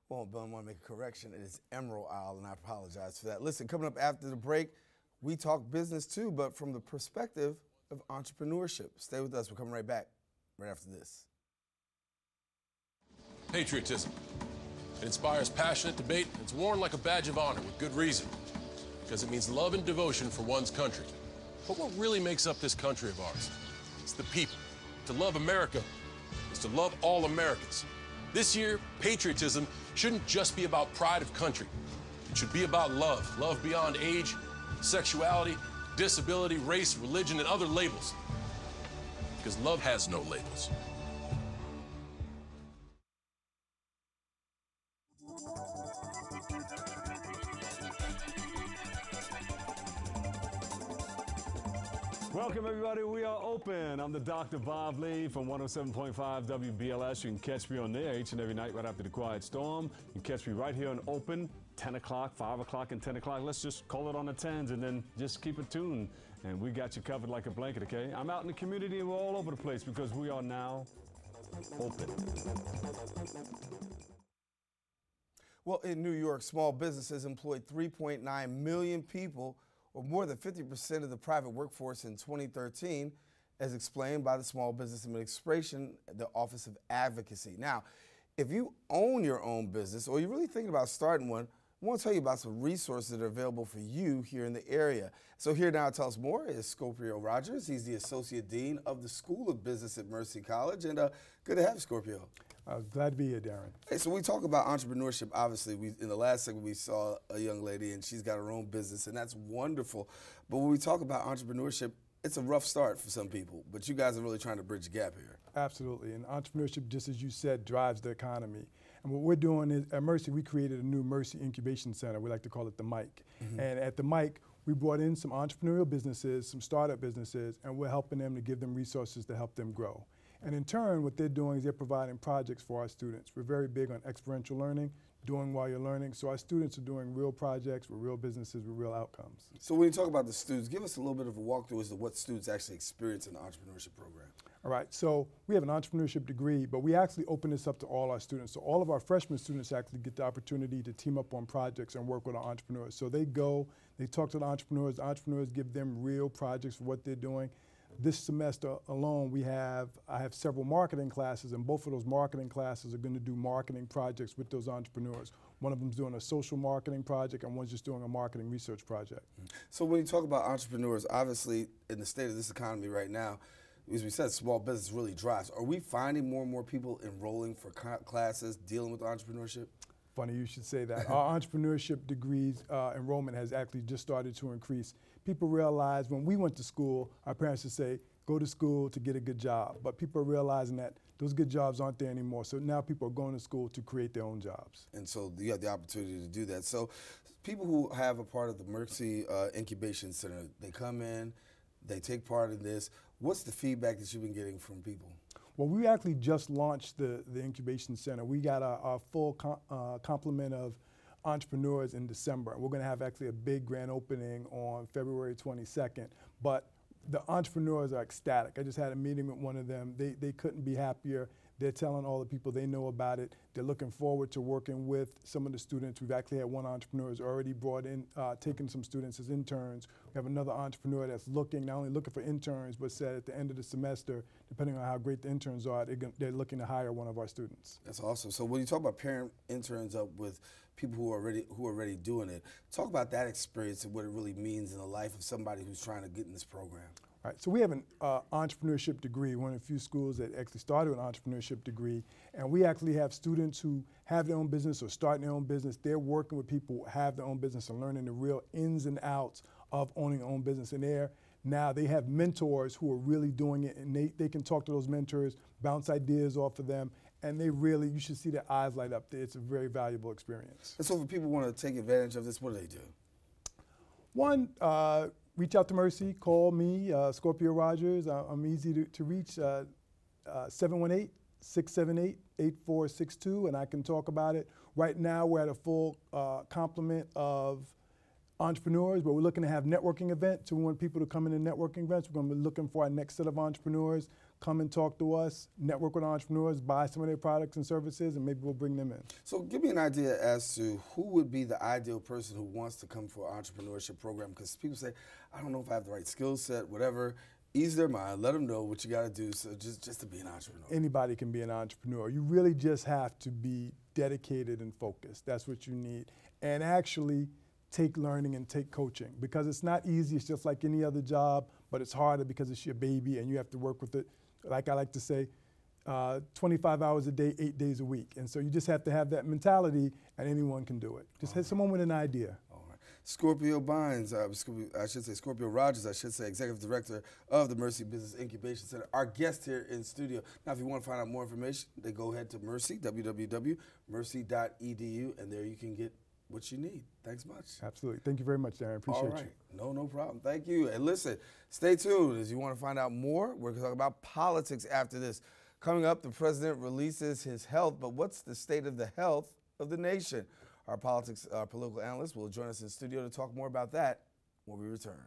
Well, Bill, I want to make a correction. It is Emerald Isle, and I apologize for that. Listen, coming up after the break, we talk business too, but from the perspective of entrepreneurship. Stay with us. We're coming right back right after this. Patriotism. It inspires passionate debate. It's worn like a badge of honor with good reason, because it means love and devotion for one's country. But what really makes up this country of ours? It's the people. To love America is to love all Americans. This year, patriotism shouldn't just be about pride of country. It should be about love. Love beyond age, sexuality, disability, race, religion, and other labels. Because love has no labels. Welcome, everybody. We are open. I'm the Dr. Bob Lee from 107.5 WBLS. You can catch me on there each and every night right after the Quiet Storm. You can catch me right here on Open, 10 o'clock, 5 o'clock, and 10 o'clock. Let's just call it on the 10s and then just keep it tuned. And we got you covered like a blanket, okay? I'm out in the community and we're all over the place because we are now open. Well, in New York, small businesses employed 3.9 million people, or more than 50% of the private workforce in 2013, as explained by the Small Business Administration, the Office of Advocacy. Now, if you own your own business or you're really thinking about starting one, I want to tell you about some resources that are available for you here in the area. So here now to tell us more is Scorpio Rogers. He's the Associate Dean of the School of Business at Mercy College. And good to have you, Scorpio. Glad to be here, Daren. Hey, so we talk about entrepreneurship. Obviously, in the last segment, we saw a young lady, and she's got her own business, and that's wonderful. But when we talk about entrepreneurship, it's a rough start for some people, but you guys are really trying to bridge the gap here. Absolutely, and entrepreneurship, just as you said, drives the economy. And what we're doing is, at Mercy, we created a new Mercy Incubation Center. We like to call it the MIC. And at the MIC, we brought in some entrepreneurial businesses, some startup businesses, and we're helping them to give them resources to help them grow. And in turn, what they're doing is they're providing projects for our students. We're very big on experiential learning, doing while you're learning. So our students are doing real projects with real businesses with real outcomes. So when you talk about the students, give us a little bit of a walkthrough as to what students actually experience in the entrepreneurship program. All right, so we have an entrepreneurship degree, but we actually open this up to all our students. So all of our freshman students actually get the opportunity to team up on projects and work with our entrepreneurs. So they go, they talk to the entrepreneurs give them real projects for what they're doing. This semester alone, I have several marketing classes, and both of those marketing classes are going to do marketing projects with those entrepreneurs. One of them's doing a social marketing project, and one's just doing a marketing research project. So when you talk about entrepreneurs, obviously in the state of this economy right now, as we said, small business really drives. Are we finding more and more people enrolling for classes dealing with entrepreneurship? Funny you should say that. Our entrepreneurship degrees enrollment has actually just started to increase. People realize when we went to school, our parents would say, go to school to get a good job. But people are realizing that those good jobs aren't there anymore. So now people are going to school to create their own jobs. And so you have the opportunity to do that. So people who have a part of the Mercy Incubation Center, they come in, they take part in this. What's the feedback that you've been getting from people? Well, we actually just launched the Incubation Center. We got our full complement of entrepreneurs in December. We're going to have actually a big grand opening on February 22nd. But the entrepreneurs are ecstatic. I just had a meeting with one of them. They couldn't be happier. They're telling all the people they know about it. They're looking forward to working with some of the students. We've actually had one entrepreneur who's already brought in, taken some students as interns. We have another entrepreneur that's looking, not only looking for interns, but said at the end of the semester, depending on how great the interns are, they're looking to hire one of our students. That's awesome. So when you talk about pairing interns up with people who are already doing it, talk about that experience and what it really means in the life of somebody who's trying to get in this program. All right, so we have an entrepreneurship degree, one of the few schools that actually started an entrepreneurship degree, and we actually have students who have their own business or starting their own business. They're working with people who have their own business and learning the real ins and outs of owning their own business. And now they have mentors who are really doing it, and they can talk to those mentors, bounce ideas off of them, and you should see their eyes light up. It's a very valuable experience. And so for people who want to take advantage of this, what do they do? One, reach out to Mercy, call me, Scorpio Rogers. I'm easy to reach, 718-678-8462, and I can talk about it. Right now, we're at a full complement of entrepreneurs, but we're looking to have networking events. So we want people to come in networking events. We're going to be looking for our next set of entrepreneurs. come and talk to us, network with entrepreneurs, buy some of their products and services, and maybe we'll bring them in. So give me an idea as to who would be the ideal person who wants to come for an entrepreneurship program, because people say, I don't know if I have the right skill set, whatever. Ease their mind, let them know what you got to do so just to be an entrepreneur. Anybody can be an entrepreneur. You really just have to be dedicated and focused. That's what you need. And actually take learning and take coaching, because it's not easy. It's just like any other job, but it's harder because it's your baby and you have to work with it. Like I like to say, 25 hours a day, 8 days a week. And so you just have to have that mentality, and anyone can do it. Just have someone with an idea. Scorpio Bynes, Scorpio Rogers, Executive Director of the Mercy Business Incubation Center, our guest here in studio. Now, if you want to find out more information, then go ahead to Mercy, www.mercy.edu, and there you can get what you need. Thanks much. Absolutely. Thank you very much, Daren. Appreciate you. All right. No problem. Thank you. And listen, stay tuned. As you want to find out more, we're going to talk about politics after this. Coming up, the president releases his health, but what's the state of the health of the nation? Our political analyst will join us in the studio to talk more about that when we return.